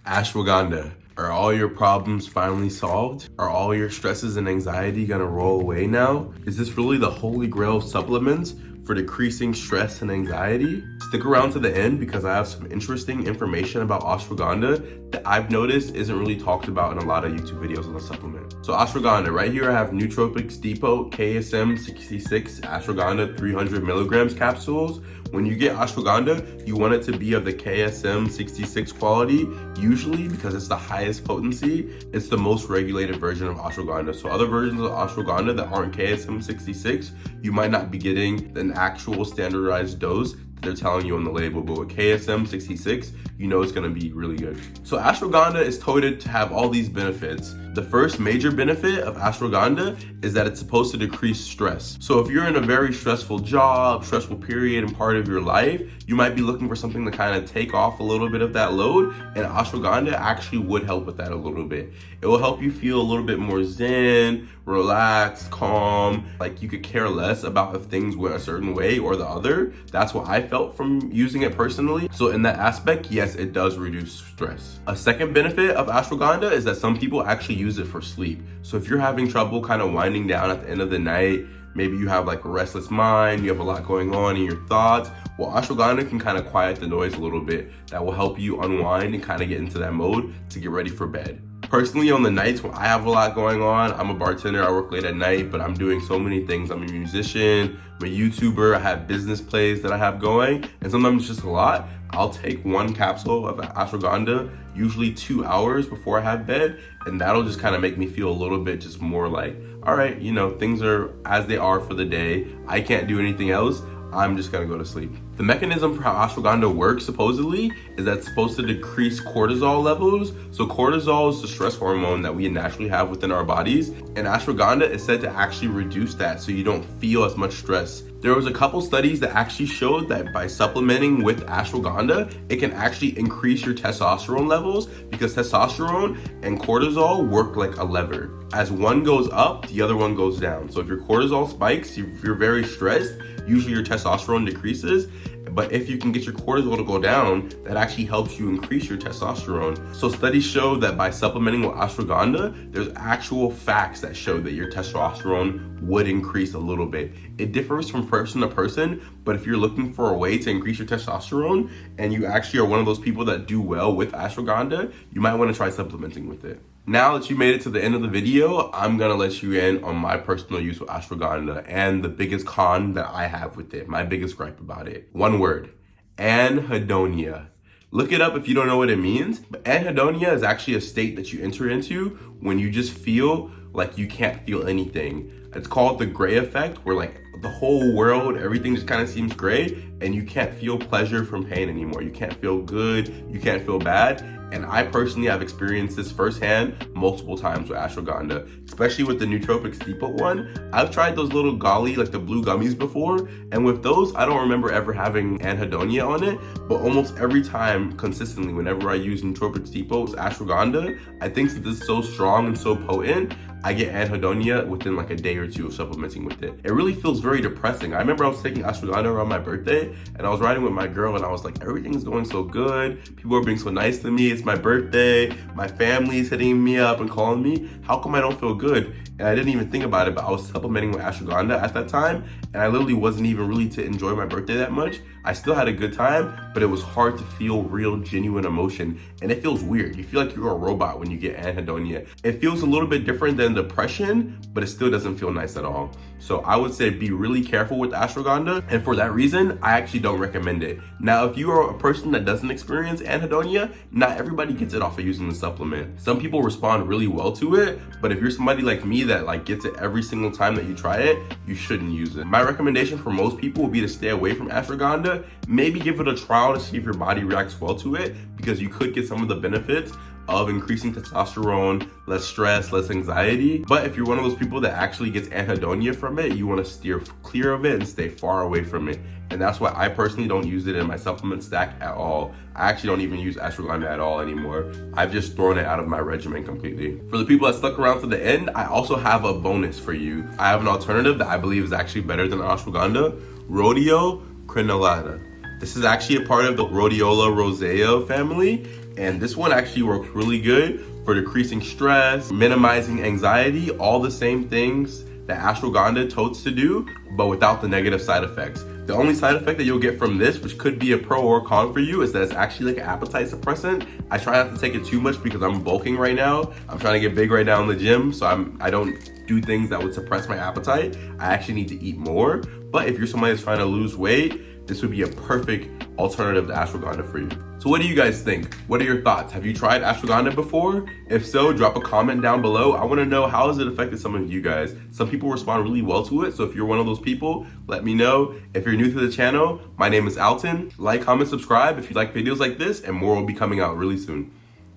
Ashwagandha. Are all your problems finally solved? Are all your stresses and anxiety gonna roll away now? Is this really the holy grail of supplements for decreasing stress and anxiety? Stick around to the end because I have some interesting information about ashwagandha that I've noticed isn't really talked about in a lot of YouTube videos on the supplement. So ashwagandha, right here I have Nootropics Depot KSM 66 ashwagandha 300 milligrams capsules. When you get ashwagandha, you want it to be of the KSM 66 quality, usually because it's the highest potency. It's the most regulated version of ashwagandha. So other versions of ashwagandha that aren't KSM 66, you might not be getting an actual standardized dose they're telling you on the label, but with KSM 66, you know it's gonna be really good. So ashwagandha is touted to have all these benefits. The first major benefit of ashwagandha is that it's supposed to decrease stress. So if you're in a very stressful job, stressful period and part of your life, you might be looking for something to kind of take off a little bit of that load, and ashwagandha actually would help with that a little bit. It will help you feel a little bit more zen, relaxed, calm, like you could care less about if things went a certain way or the other. That's what I felt from using it personally. So in that aspect, yes, it does reduce stress. A second benefit of ashwagandha is that some people actually use it for sleep. So if you're having trouble kind of winding down at the end of the night, maybe you have like a restless mind, you have a lot going on in your thoughts, well, ashwagandha can kind of quiet the noise a little bit. That will help you unwind and kind of get into that mode to get ready for bed. Personally, on the nights when I have a lot going on, I'm a bartender, I work late at night, but I'm doing so many things. I'm a musician, I'm a YouTuber, I have business plays that I have going, and sometimes it's just a lot. I'll take one capsule of ashwagandha, usually 2 hours before I have bed, and that'll just kind of make me feel a little bit just more like, all right, you know, things are as they are for the day. I can't do anything else. I'm just gonna go to sleep. The mechanism for how ashwagandha works, supposedly, is that it's supposed to decrease cortisol levels. So cortisol is the stress hormone that we naturally have within our bodies, and ashwagandha is said to actually reduce that so you don't feel as much stress. There was a couple studies that actually showed that by supplementing with ashwagandha, it can actually increase your testosterone levels because testosterone and cortisol work like a lever. As one goes up, the other one goes down. So if your cortisol spikes, if you're very stressed, usually your testosterone decreases. But if you can get your cortisol to go down, that actually helps you increase your testosterone. So studies show that by supplementing with ashwagandha, there's actual facts that show that your testosterone would increase a little bit. It differs from person to person, but if you're looking for a way to increase your testosterone and you actually are one of those people that do well with ashwagandha, you might want to try supplementing with it. Now that you made it to the end of the video, I'm gonna let you in on my personal use of ashwagandha and the biggest con that I have with it, my biggest gripe about it. One word, anhedonia. Look it up if you don't know what it means, but anhedonia is actually a state that you enter into when you just feel like you can't feel anything. It's called the gray effect, where like the whole world, everything just kind of seems gray and you can't feel pleasure from pain anymore. You can't feel good, you can't feel bad. And I personally have experienced this firsthand multiple times with ashwagandha, especially with the Nootropics Depot one. I've tried those little golly, like the blue gummies before, and with those, I don't remember ever having anhedonia on it, but almost every time, consistently, whenever I use Nootropics Depot's ashwagandha, I think that this is so strong and so potent, I get anhedonia within like a day or two of supplementing with it. It really feels very depressing. I remember I was taking ashwagandha around my birthday and I was riding with my girl and I was like, everything's going so good. People are being so nice to me. It's my birthday. My family's hitting me up and calling me. How come I don't feel good? And I didn't even think about it, but I was supplementing with ashwagandha at that time and I literally wasn't even really to enjoy my birthday that much. I still had a good time, but it was hard to feel real, genuine emotion. And it feels weird. You feel like you're a robot when you get anhedonia. It feels a little bit different than depression, but it still doesn't feel nice at all. So I would say be really careful with ashwagandha. And for that reason, I actually don't recommend it. Now, if you are a person that doesn't experience anhedonia, not everybody gets it off of using the supplement. Some people respond really well to it, but if you're somebody like me that like gets it every single time that you try it, you shouldn't use it. My recommendation for most people would be to stay away from ashwagandha. Maybe give it a trial to see if your body reacts well to it, because you could get some of the benefits of increasing testosterone, less stress, less anxiety. But if you're one of those people that actually gets anhedonia from it, you want to steer clear of it and stay far away from it. And that's why I personally don't use it in my supplement stack at all. I actually don't even use ashwagandha at all anymore. I've just thrown it out of my regimen completely. For the people that stuck around to the end, I also have a bonus for you. I have an alternative that I believe is actually better than ashwagandha, rhodiola crenulata. This is actually a part of the Rhodiola rosea family, And this one actually works really good for decreasing stress, minimizing anxiety, all the same things that ashwagandha totes to do, but without the negative side effects. The only side effect that you'll get from this, which could be a pro or con for you, is that it's actually like an appetite suppressant. I try not to take it too much because I'm bulking right now. I'm trying to get big right now in the gym, so I don't do things that would suppress my appetite. I actually need to eat more. But if you're somebody that's trying to lose weight, this would be a perfect alternative to ashwagandha for you. So what do you guys think? What are your thoughts? Have you tried ashwagandha before? If so, drop a comment down below. I want to know, how has it affected some of you guys? Some people respond really well to it, so if you're one of those people, let me know. If you're new to the channel, my name is Alton. Like, comment, subscribe if you like videos like this, and more will be coming out really soon.